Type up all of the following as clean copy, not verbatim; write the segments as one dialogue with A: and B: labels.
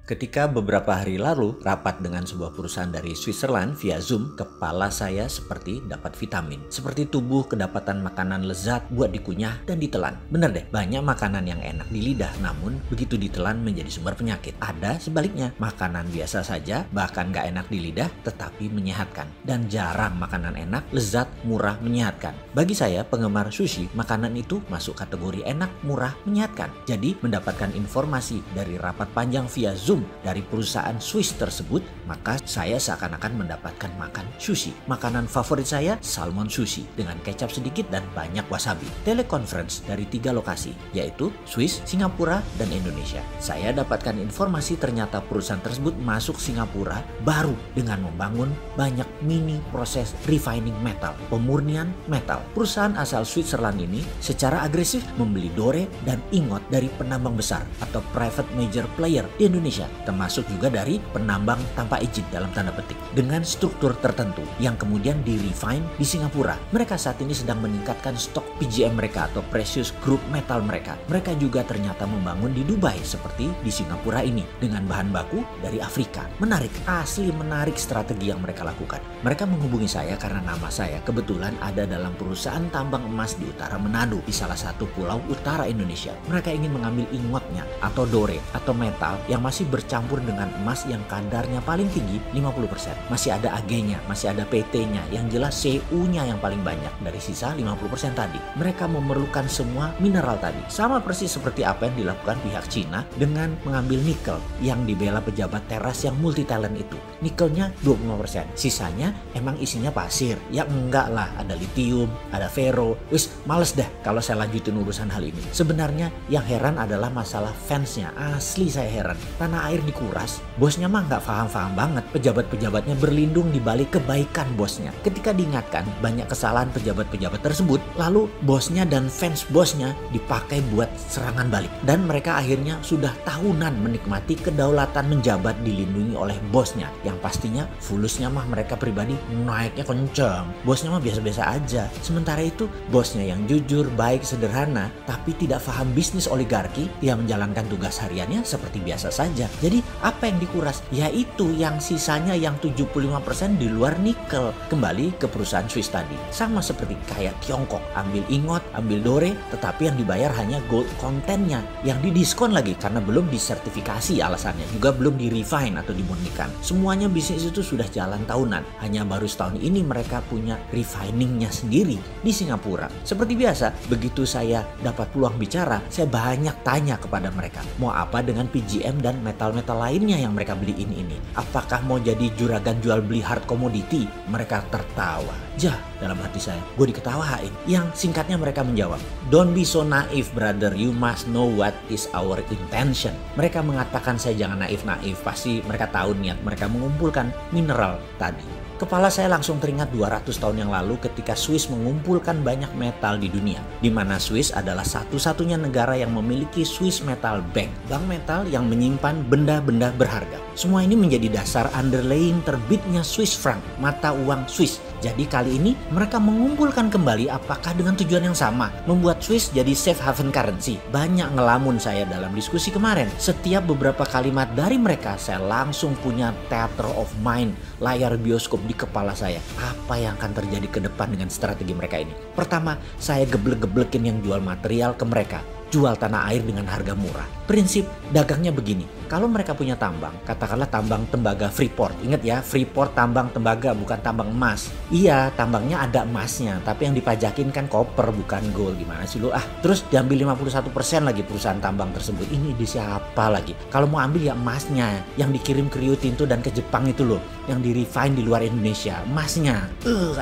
A: Ketika beberapa hari lalu rapat dengan sebuah perusahaan dari Switzerland via Zoom, kepala saya seperti dapat vitamin. Seperti tubuh kedapatan makanan lezat buat dikunyah dan ditelan. Bener deh, banyak makanan yang enak di lidah, namun begitu ditelan menjadi sumber penyakit. Ada sebaliknya, makanan biasa saja, bahkan gak enak di lidah, tetapi menyehatkan. Dan jarang makanan enak, lezat, murah, menyehatkan. Bagi saya, penggemar sushi, makanan itu masuk kategori enak, murah, menyehatkan. Jadi, mendapatkan informasi dari rapat panjang via Zoom dari perusahaan Swiss tersebut, maka saya seakan-akan mendapatkan makan sushi. Makanan favorit saya, salmon sushi dengan kecap sedikit dan banyak wasabi. Teleconference dari 3 lokasi, yaitu Swiss, Singapura, dan Indonesia. Saya dapatkan informasi ternyata perusahaan tersebut masuk Singapura baru dengan membangun banyak mini proses refining metal, pemurnian metal. Perusahaan asal Switzerland ini secara agresif membeli dore dan ingot dari penambang besar atau private major player di Indonesia, termasuk juga dari penambang tanpa izin dalam tanda petik, dengan struktur tertentu yang kemudian di-refine di Singapura. Mereka saat ini sedang meningkatkan stok PGM mereka atau precious group metal mereka. Mereka juga ternyata membangun di Dubai seperti di Singapura ini dengan bahan baku dari Afrika. Menarik, asli menarik strategi yang mereka lakukan. Mereka menghubungi saya karena nama saya kebetulan ada dalam perusahaan tambang emas di utara Manado, di salah satu pulau utara Indonesia. Mereka ingin mengambil ingotnya atau dore atau metal yang masih bercampur dengan emas yang kadarnya paling tinggi 50%. Masih ada Ag-nya, masih ada PT-nya, yang jelas Cu-nya yang paling banyak dari sisa 50% tadi. Mereka memerlukan semua mineral tadi. Sama persis seperti apa yang dilakukan pihak Cina dengan mengambil nikel yang dibela pejabat teras yang multi talent itu. Nikelnya 25%, sisanya emang isinya pasir. Ya enggak lah, ada litium, ada ferro. Wis males dah kalau saya lanjutin urusan hal ini. Sebenarnya yang heran adalah masalah fansnya. Asli saya heran. Tanah air dikuras, bosnya mah nggak paham-paham banget. Pejabat-pejabatnya berlindung di balik kebaikan bosnya. Ketika diingatkan banyak kesalahan pejabat-pejabat tersebut, lalu bosnya dan fans bosnya dipakai buat serangan balik. Dan mereka akhirnya sudah tahunan menikmati kedaulatan menjabat dilindungi oleh bosnya. Yang pastinya fulusnya mah mereka pribadi naiknya kencang. Bosnya mah biasa-biasa aja. Sementara itu bosnya yang jujur, baik, sederhana, tapi tidak paham bisnis oligarki, dia menjalankan tugas hariannya seperti biasa saja. Jadi apa yang dikuras? Yaitu yang sisanya yang 75% di luar nikel. Kembali ke perusahaan Swiss tadi. Sama seperti kayak Tiongkok. Ambil ingot, ambil dore, tetapi yang dibayar hanya gold contentnya. Yang didiskon lagi karena belum disertifikasi alasannya. Juga belum di-refine atau dimurnikan. Semuanya bisnis itu sudah jalan tahunan. Hanya baru setahun ini mereka punya refiningnya sendiri di Singapura. Seperti biasa, begitu saya dapat peluang bicara, saya banyak tanya kepada mereka. Mau apa dengan PGM dan metal-metal lainnya yang mereka beliin ini? Apakah mau jadi juragan jual beli hard commodity? Mereka tertawa. Jah, dalam hati saya, gue diketawain. Yang singkatnya mereka menjawab, "Don't be so naive brother, you must know what is our intention." Mereka mengatakan saya jangan naif-naif, pasti mereka tahu niat mereka mengumpulkan mineral tadi. Kepala saya langsung teringat 200 tahun yang lalu ketika Swiss mengumpulkan banyak metal di dunia. Di mana Swiss adalah satu-satunya negara yang memiliki Swiss Metal Bank. Bank metal yang menyimpan benda-benda berharga. Semua ini menjadi dasar underlying terbitnya Swiss franc, mata uang Swiss. Jadi kali ini mereka mengumpulkan kembali, apakah dengan tujuan yang sama? Membuat Swiss jadi safe haven currency. Banyak ngelamun saya dalam diskusi kemarin. Setiap beberapa kalimat dari mereka saya langsung punya theater of mind, layar bioskop di kepala saya. Apa yang akan terjadi ke depan dengan strategi mereka ini? Pertama, saya geblek-geblekin yang jual material ke mereka. Jual tanah air dengan harga murah. Prinsip dagangnya begini, kalau mereka punya tambang, katakanlah tambang tembaga Freeport. Ingat ya, Freeport tambang tembaga bukan tambang emas. Iya, tambangnya ada emasnya, tapi yang dipajakin kan koper bukan gold. Gimana sih lu? Terus diambil 51% lagi perusahaan tambang tersebut. Ini di siapa lagi? Kalau mau ambil ya emasnya, yang dikirim ke Rio Tinto dan ke Jepang itu loh, yang di-refine di luar Indonesia, emasnya.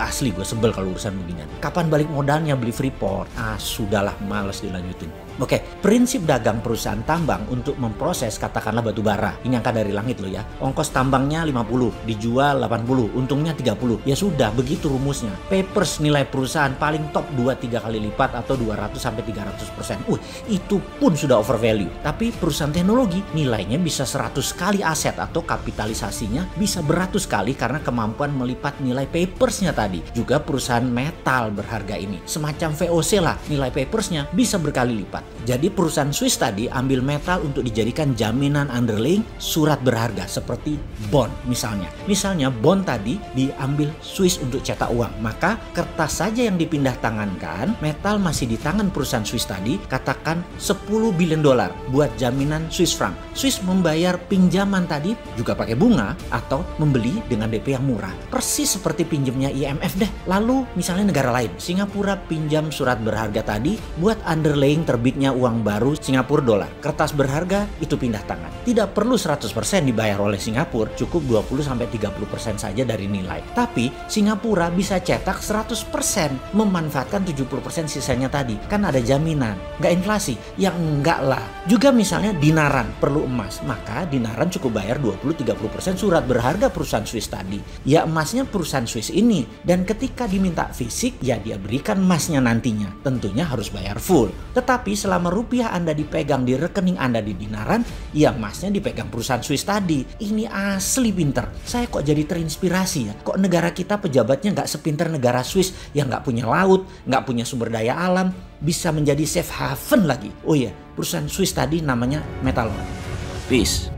A: Asli gue sebel kalau urusan beginian. Kapan balik modalnya beli Freeport? Sudahlah, males dilanjutin. Oke, prinsip dagang perusahaan tambang untuk memproses katakanlah batu bara. Ini angka dari langit loh ya. Ongkos tambangnya 50, dijual 80, untungnya 30. Ya sudah, begitu rumusnya. Papers nilai perusahaan paling top 2-3 kali lipat atau 200-300%. Itu pun sudah overvalue. Tapi perusahaan teknologi nilainya bisa 100 kali aset atau kapitalisasinya bisa beratus kali karena kemampuan melipat nilai papersnya tadi. Juga perusahaan metal berharga ini. Semacam VOC lah, nilai papersnya bisa berkali lipat. dapat. Jadi perusahaan Swiss tadi ambil metal untuk dijadikan jaminan underlying surat berharga seperti bond misalnya. Misalnya bond tadi diambil Swiss untuk cetak uang, maka kertas saja yang dipindah tangankan, metal masih di tangan perusahaan Swiss tadi, katakan 10 billion dolar buat jaminan Swiss franc. Swiss membayar pinjaman tadi juga pakai bunga atau membeli dengan DP yang murah. Persis seperti pinjamnya IMF deh. Lalu misalnya negara lain, Singapura pinjam surat berharga tadi buat underlying terbitnya uang baru Singapura dolar. Kertas berharga itu pindah tangan. Tidak perlu 100% dibayar oleh Singapura, cukup 20-30% saja dari nilai. Tapi Singapura bisa cetak 100%, memanfaatkan 70% sisanya tadi. Kan ada jaminan, nggak inflasi. Ya enggak lah. Juga misalnya dinaran perlu emas, maka dinaran cukup bayar 20-30% surat berharga perusahaan Swiss tadi. Ya emasnya perusahaan Swiss ini, dan ketika diminta fisik, ya dia berikan emasnya nantinya. Tentunya harus bayar full. Tetapi selama rupiah Anda dipegang di rekening Anda di dinaran, ya emasnya dipegang perusahaan Swiss tadi. Ini asli pinter. Saya kok jadi terinspirasi ya. Kok negara kita pejabatnya nggak sepinter negara Swiss yang nggak punya laut, nggak punya sumber daya alam, bisa menjadi safe haven lagi. Oh iya, perusahaan Swiss tadi namanya Metalon. Peace.